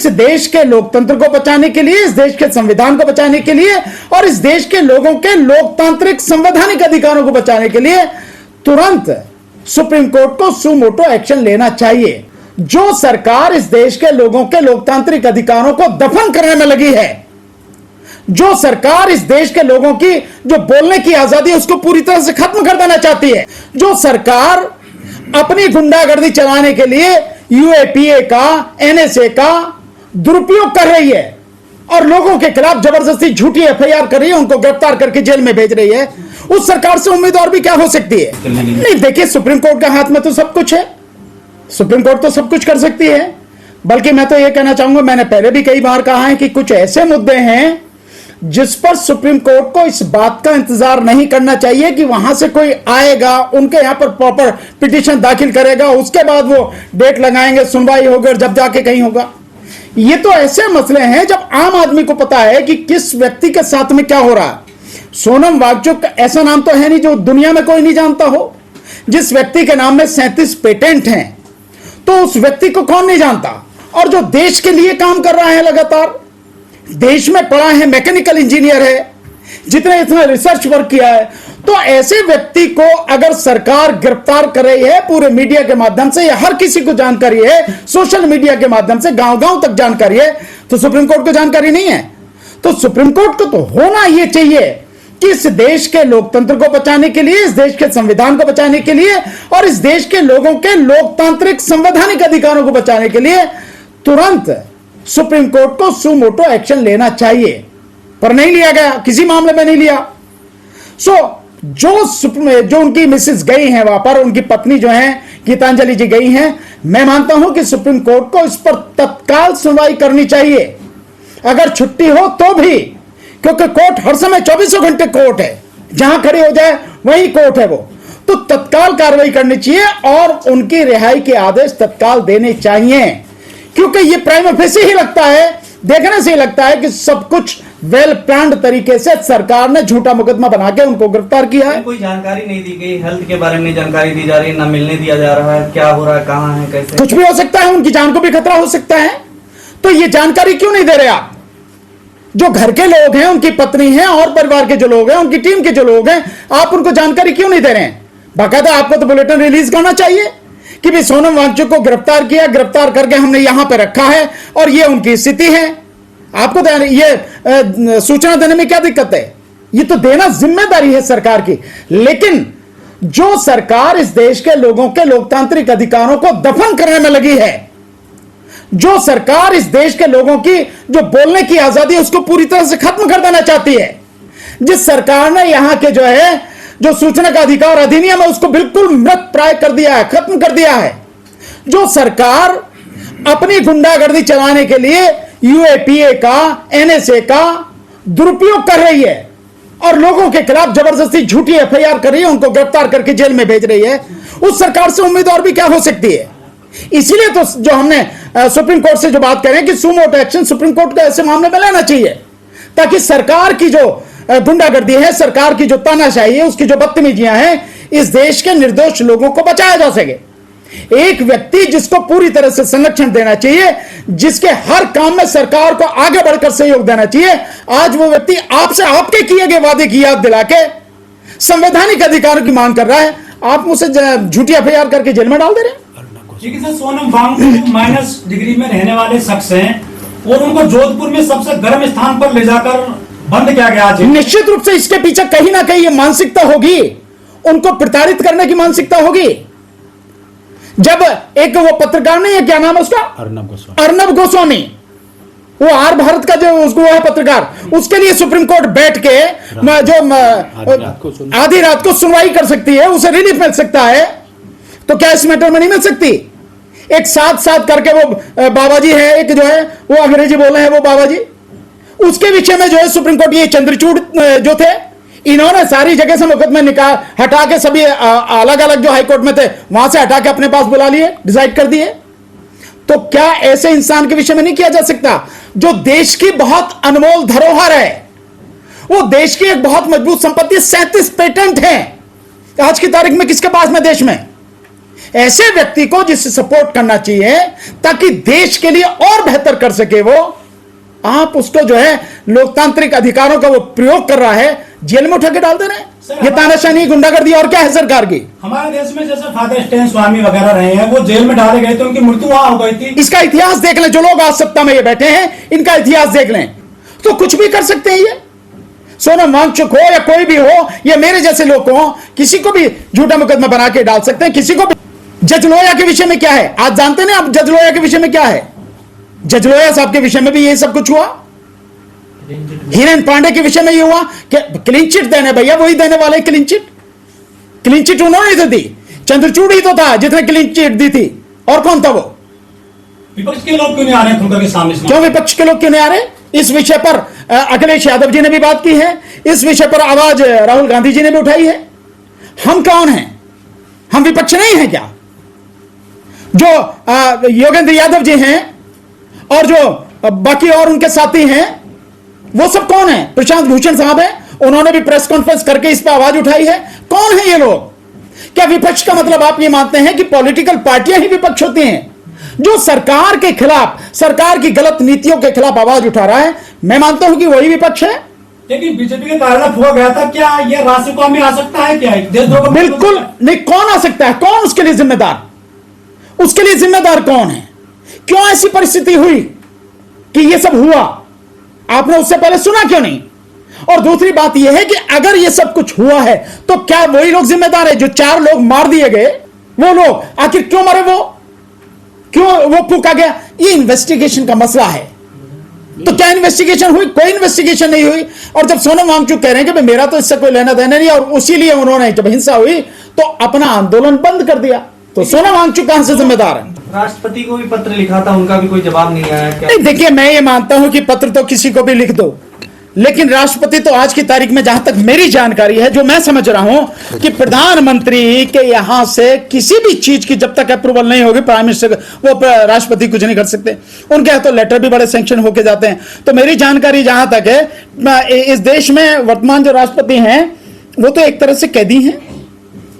इस देश के लोकतंत्र को बचाने के लिए, इस देश के संविधान को बचाने के लिए और इस देश के लोगों के लोकतांत्रिक संवैधानिक अधिकारों को बचाने के लिए तुरंत सुप्रीम कोर्ट को सुमोटो एक्शन लेना चाहिए। जो सरकार इस देश के लोगों के लोकतांत्रिक अधिकारों को दफन करने में लगी है, जो सरकार इस देश के लोगों की जो बोलने की आजादी है उसको पूरी तरह से खत्म कर देना चाहती है, जो सरकार अपनी गुंडागर्दी चलाने के लिए यूएपीए का, एनएसए का दुरुपयोग कर रही है और लोगों के खिलाफ जबरदस्ती झूठी एफआईआर कर रही है, उनको गिरफ्तार करके जेल में भेज रही है, उस सरकार से उम्मीद और भी क्या हो सकती है? नहीं, देखिए, सुप्रीम कोर्ट के हाथ में तो सब कुछ है, सुप्रीम कोर्ट तो सब कुछ कर सकती है। बल्कि मैं तो यह कहना चाहूंगा, मैंने पहले भी कई बार कहा है कि कुछ ऐसे मुद्दे हैं जिस पर सुप्रीम कोर्ट को इस बात का इंतजार नहीं करना चाहिए कि वहां से कोई आएगा, उनके यहां पर प्रॉपर पिटीशन दाखिल करेगा, उसके बाद वो डेट लगाएंगे, सुनवाई होगी और जब जाके कहीं होगा। ये तो ऐसे मसले हैं जब आम आदमी को पता है कि किस व्यक्ति के साथ में क्या हो रहा है। सोनम वांगचुक ऐसा नाम तो है नहीं जो दुनिया में कोई नहीं जानता हो। जिस व्यक्ति के नाम में 37 पेटेंट हैं, तो उस व्यक्ति को कौन नहीं जानता, और जो देश के लिए काम कर रहा है, लगातार देश में पढ़ा है, मैकेनिकल इंजीनियर है, जितने इतना रिसर्च वर्क किया है, तो ऐसे व्यक्ति को अगर सरकार गिरफ्तार कर रही है, पूरे मीडिया के माध्यम से या हर किसी को जानकारी है, सोशल मीडिया के माध्यम से गांव गांव तक जानकारी है, तो सुप्रीम कोर्ट को जानकारी नहीं है? तो सुप्रीम कोर्ट को तो होना यह चाहिए कि इस देश के लोकतंत्र को बचाने के लिए, इस देश के संविधान को बचाने के लिए और इस देश के लोगों के लोकतांत्रिक संवैधानिक अधिकारों को बचाने के लिए तुरंत सुप्रीम कोर्ट को सुमोटो एक्शन लेना चाहिए, पर नहीं लिया गया, किसी मामले में नहीं लिया। जो उनकी मिसेस गई हैं वहां पर, उनकी पत्नी जो है गीतांजलि जी गई हैं, मैं मानता हूं कि सुप्रीम कोर्ट को इस पर तत्काल सुनवाई करनी चाहिए, अगर छुट्टी हो तो भी, क्योंकि कोर्ट हर समय 24 घंटे कोर्ट है, जहां खड़ी हो जाए वही कोर्ट है वो, तो तत्काल कार्रवाई करनी चाहिए और उनकी रिहाई के आदेश तत्काल देने चाहिए, क्योंकि ये प्राइमा फेसी ही लगता है, देखने से ही लगता है कि सब कुछ वेल प्लान्ड तरीके से सरकार ने झूठा मुकदमा बना के उनको गिरफ्तार किया है। कोई जानकारी नहीं दी गई, हेल्थ के बारे में जानकारी दी जा रही है, ना मिलने दिया जा रहा है, क्या हो रहा है, कहां है, कैसे? कुछ भी हो सकता है, उनकी जान को भी खतरा हो सकता है, तो ये जानकारी क्यों नहीं दे रहे आप? जो घर के लोग हैं, उनकी पत्नी है और परिवार के जो लोग हैं, उनकी टीम के जो लोग हैं, आप उनको जानकारी क्यों नहीं दे रहे हैं? बाकायदा आपको तो बुलेटिन रिलीज करना चाहिए कि भाई सोनम वांगचुक को गिरफ्तार किया, गिरफ्तार करके हमने यहां पे रखा है और ये उनकी स्थिति है। आपको ये सूचना देने में क्या दिक्कत है? ये तो देना जिम्मेदारी है सरकार की। लेकिन जो सरकार इस देश के लोगों के लोकतांत्रिक अधिकारों को दफन करने में लगी है, जो सरकार इस देश के लोगों की जो बोलने की आजादी है उसको पूरी तरह से खत्म कर देना चाहती है, जिस सरकार ने यहां के जो है जो सूचना का अधिकार अधिनियम है उसको बिल्कुल मृत प्राय कर दिया है, खत्म कर दिया है, जो सरकार अपनी गुंडागर्दी चलाने के लिए यूएपीए का, एनएसए का दुरुपयोग कर रही है और लोगों के खिलाफ जबरदस्ती झूठी एफआईआर कर रही है, उनको गिरफ्तार करके जेल में भेज रही है, उस सरकार से उम्मीद और भी क्या हो सकती है? इसीलिए तो जो हमने सुप्रीम कोर्ट से जो बात कर रहे हैं कि सुमोटो एक्शन सुप्रीम कोर्ट को ऐसे मामले में लेना चाहिए, ताकि सरकार की जो गुंडागर्दी है, सरकार की जो तानाशाही है, उसकी जो बदतमीजियां हैं, इस देश के निर्दोष लोगों को बचाया जा सके। एक व्यक्ति जिसको पूरी तरह से संरक्षण देना चाहिए, जिसके हर काम में सरकार को आगे बढ़कर सहयोग देना चाहिए, आज वो व्यक्ति आपसे आपके किए गए वादे की याद दिला के संवैधानिक अधिकारों की मांग कर रहा है, आप मुझसे झूठी एफआईआर करके जेल में डाल दे रहे हैं। सोनम वांगचुक माइनस डिग्री में रहने वाले शख्स हैं और उनको जोधपुर में सबसे गर्म स्थान पर ले जाकर बंद किया गया है। निश्चित रूप से इसके पीछे कहीं ना कहीं ये मानसिकता होगी, उनको प्रताड़ित करने की मानसिकता होगी। जब एक वो पत्रकार नहीं है, क्या नाम है उसका, अर्नब गोस्वामी, वो आर भारत का जो उसको है पत्रकार, उसके लिए सुप्रीम कोर्ट बैठ के जो आधी रात को सुनवाई कर सकती है, उसे रिलीफ मिल सकता है, तो क्या इस मैटर में नहीं मिल सकती? एक साथ साथ करके वो बाबा जी है, एक जो है वो अंग्रेजी बोल रहे हैं वो बाबा जी, उसके विषय में जो है सुप्रीम कोर्ट ये चंद्रचूड़ जो थे, इन्होंने सारी जगह से मुकदमे हटा के सभी अलग अलग जो हाईकोर्ट में थे वहां से हटा के अपने पास बुला लिए, डिसाइड कर दिए। तो क्या ऐसे इंसान के विषय में नहीं किया जा सकता जो देश की बहुत अनमोल धरोहर है, वो देश की एक बहुत मजबूत संपत्ति, 37 पेटेंट हैं आज की तारीख में किसके पास में देश में? ऐसे व्यक्ति को जिससे सपोर्ट करना चाहिए ताकि देश के लिए और बेहतर कर सके वो, आप उसको जो है लोकतांत्रिक अधिकारों का वो प्रयोग कर रहा है, जेल में उठा के डाल दे रहे हैं। ये तानाशाही गुंडागर्दी और क्या है सरकार की? हमारे देश में जैसे फादर स्टैन स्वामी वगैरह रहे हैं, वो जेल में डाले गए थे, उनकी मृत्यु वहां हो गई थी। इसका इतिहास देख लें, जो लोग आज सत्ता में ये बैठे हैं इनका इतिहास देख लें, तो कुछ भी कर सकते हैं। ये सोनम वांगचुक हो या कोई भी हो या मेरे जैसे लोग हो, किसी को भी झूठा मुकदमा बना के डाल सकते हैं, किसी को भी। जज लोहिया के विषय में क्या है आज जानते हैं आप? जज लोहिया के विषय में क्या है? जज लोहिया साहब के विषय में भी ये सब कुछ हुआ। हिरेन पांडे के विषय में ये हुआ कि क्लीन चिट देने, भैया वही देने वाले क्लीन चिट। क्लीन चिट उन्होंने तो दी, चंद्रचूड़ ही तो था जिसने क्लीन चिट दी थी, और कौन था वो? विपक्ष के लोग क्यों नहीं आ रहे खुलकर के सामने? क्यों विपक्ष के लोग क्यों नहीं आ रहे? इस विषय पर अखिलेश यादव जी ने भी बात की है, इस विषय पर आवाज राहुल गांधी जी ने भी उठाई है। हम कौन हैं? हम विपक्ष नहीं हैं क्या? जो योगेंद्र यादव जी हैं और जो बाकी और उनके साथी हैं, वो सब कौन है? प्रशांत भूषण साहब है, उन्होंने भी प्रेस कॉन्फ्रेंस करके इस पर आवाज उठाई है। कौन है ये लोग? क्या विपक्ष का मतलब आप ये मानते हैं कि पॉलिटिकल पार्टियां ही विपक्ष होती हैं? जो सरकार के खिलाफ, सरकार की गलत नीतियों के खिलाफ आवाज उठा रहा है, मैं मानता हूं कि वही विपक्ष है। लेकिन बीजेपी के कार्यालय फूका गया था, क्या ये राष्ट्रपति में आ सकता है? क्या देशद्रोह? बिल्कुल नहीं। कौन आ सकता है? कौन उसके लिए जिम्मेदार? उसके लिए जिम्मेदार कौन है? क्यों ऐसी परिस्थिति हुई कि यह सब हुआ? आपने उससे पहले सुना क्यों नहीं? और दूसरी बात यह है कि अगर यह सब कुछ हुआ है तो क्या वही लोग जिम्मेदार है? जो 4 लोग मार दिए गए, वो लोग आखिर क्यों मरे? वो क्यों वो फूका गया? ये इन्वेस्टिगेशन का मसला है। तो क्या इन्वेस्टिगेशन हुई? कोई इन्वेस्टिगेशन नहीं हुई। और जब सोनम वांगचुक कह रहे हैं कि भाई मेरा तो इससे कोई लेना देना नहीं, और उसीलिए उन्होंने जब हिंसा हुई तो अपना आंदोलन बंद कर दिया, तो सोनम वांगचुक कहां से जिम्मेदार है? राष्ट्रपति को भी पत्र लिखा था, उनका भी कोई जवाब नहीं आया क्या? नहीं, देखिए मैं ये मानता हूं कि पत्र तो किसी को भी लिख दो, लेकिन राष्ट्रपति तो आज की तारीख में, जहां तक मेरी जानकारी है, जो मैं समझ रहा हूं कि प्रधानमंत्री के यहां से किसी भी चीज की जब तक अप्रूवल नहीं होगी, प्राइम मिनिस्टर वो राष्ट्रपति कुछ नहीं कर सकते। उनके यहां तो लेटर भी बड़े सैंक्शन होके जाते हैं। तो मेरी जानकारी जहां तक है, इस देश में वर्तमान जो राष्ट्रपति हैं वो तो एक तरह से कैदी हैं,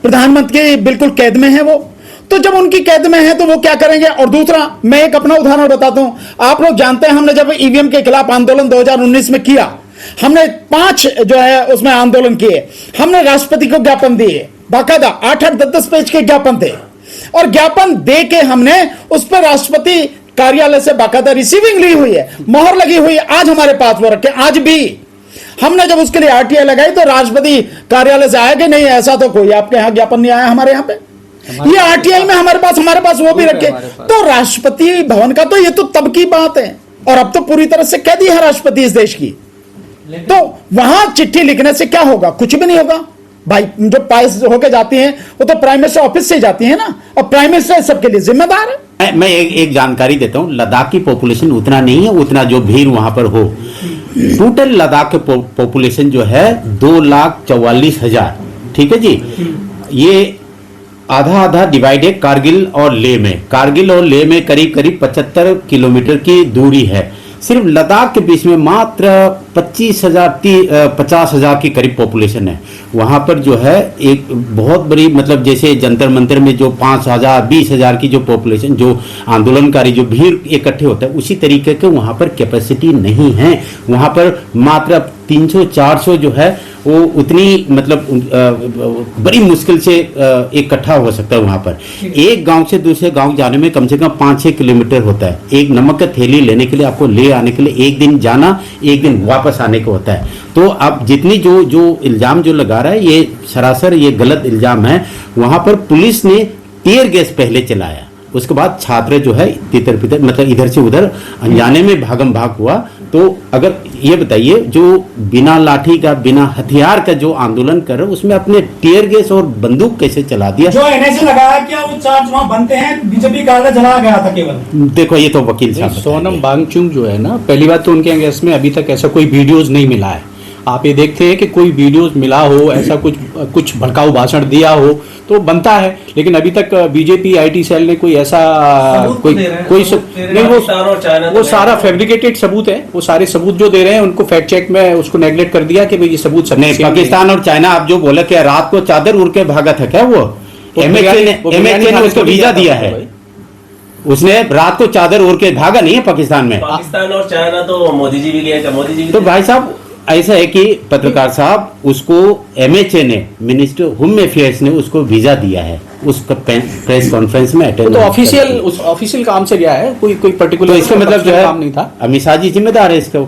प्रधानमंत्री बिल्कुल कैद में है वो। तो जब उनकी कैद में है तो वो क्या करेंगे? और दूसरा, मैं एक अपना उदाहरण बताता हूं। आप लोग जानते हैं हमने जब ईवीएम के खिलाफ आंदोलन 2019 में किया, हमने 5 जो है उसमें आंदोलन किए, हमने राष्ट्रपति को ज्ञापन दिए, बाकायदा 8-8, 10-10 पेज के ज्ञापन थे, और ज्ञापन दे के हमने उस पर राष्ट्रपति कार्यालय से बाकायदा रिसीविंग ली हुई है, मोहर लगी हुई है। आज हमारे पास वो रखे, आज भी हमने जब उसके लिए आरटीआई लगाई तो राष्ट्रपति कार्यालय से आया कि नहीं, ऐसा तो कोई आपके यहां ज्ञापन नहीं आया हमारे यहां पे, ये आरटीआई में हमारे पास वो भी रखे। तो राष्ट्रपति भवन का तो ये तो तब की बात है, और अब तो पूरी तरह से कैदी है राष्ट्रपति इस देश की। तो वहां चिट्ठी लिखने से क्या होगा? कुछ भी नहीं होगा भाई। जो पास होके जाती हैं वो तो प्राइम मिनिस्टर ऑफिस से जाती है ना, और प्राइम मिनिस्टर सबके लिए जिम्मेदार है। मैं एक जानकारी देता हूं। लद्दाख की पॉपुलेशन उतना नहीं है, उतना जो भीड़ वहां पर हो। टोटल लद्दाख के पॉपुलेशन जो है 2,44,000, ठीक है जी। ये आधा डिवाइड है कारगिल और लेह में। कारगिल और लेह में करीब 75 किलोमीटर की दूरी है। सिर्फ लद्दाख के बीच में मात्र 50,000 की करीब पॉपुलेशन है। वहां पर जो है एक बहुत बड़ी, मतलब जैसे जंतर मंतर में जो 5,000 20,000 की जो पॉपुलेशन, जो आंदोलनकारी जो भीड़ इकट्ठे होता है, उसी तरीके के वहां पर कैपेसिटी नहीं है। वहां पर मात्र 300-400 जो है वो उतनी, मतलब बड़ी मुश्किल से इकट्ठा हो सकता है। वहां पर एक गांव से दूसरे गांव जाने में कम से कम 5-6 किलोमीटर होता है। एक नमक का थैली लेने के लिए आपको ले आने के लिए एक दिन जाना, एक दिन वापस आने को होता है। तो अब जितनी जो इल्जाम जो लगा रहा है, ये सरासर ये गलत इल्जाम है। वहां पर पुलिस ने टीयर गैस पहले चलाया, उसके बाद छात्र जो है तितर पितर, मतलब इधर से उधर अनजाने में भागम भाग हुआ। तो अगर ये बताइए, जो बिना लाठी का, बिना हथियार का जो आंदोलन कर रहे हैं, उसमें अपने टीयर गैस और बंदूक कैसे चला दिया? जो एनएसए लगाया, क्या वो चार्ज वहां बनते हैं? बीजेपी कार्यालय जलाया गया था केवल। देखो ये तो वकील साहब। सोनम वांगचुक जो है ना, पहली बात तो उनके अगेंस्ट में अभी तक ऐसा कोई वीडियोज नहीं मिला है। आप ये देखते हैं कि कोई वीडियोस मिला हो, ऐसा कुछ भड़काऊ भाषण दिया हो तो बनता है, लेकिन अभी तक बीजेपी आईटी सेल ने कोई ऐसा वो सारा फैब्रिकेटेड सबूत है। वो सारे सबूत जो दे रहे हैं उनको फैक्ट चेक में उसको नेग्लेक्ट कर दिया कि भाई ये सबूत नहीं। पाकिस्तान और चाइना, आप जो बोले कि रात को चादर उड़ के भागा था क्या वो? MHA ने उसको वीजा दिया है। उसने रात को चादर ओढ़ के भागा नहीं है पाकिस्तान में। पाकिस्तान और चाइना तो मोदी जी भी गए थे, मोदी जी भी तो भाई साहब ऐसा है कि पत्रकार साहब उसको MHA ने, मिनिस्टर होम अफेयर्स ने उसको वीजा दिया है, उसका प्रेस कॉन्फ्रेंस में अटेंड। तो ऑफिशियल काम से गया है, कोई पर्टिकुलर। तो इसका मतलब जो है काम नहीं था। अमित शाह जी जिम्मेदार है इसका।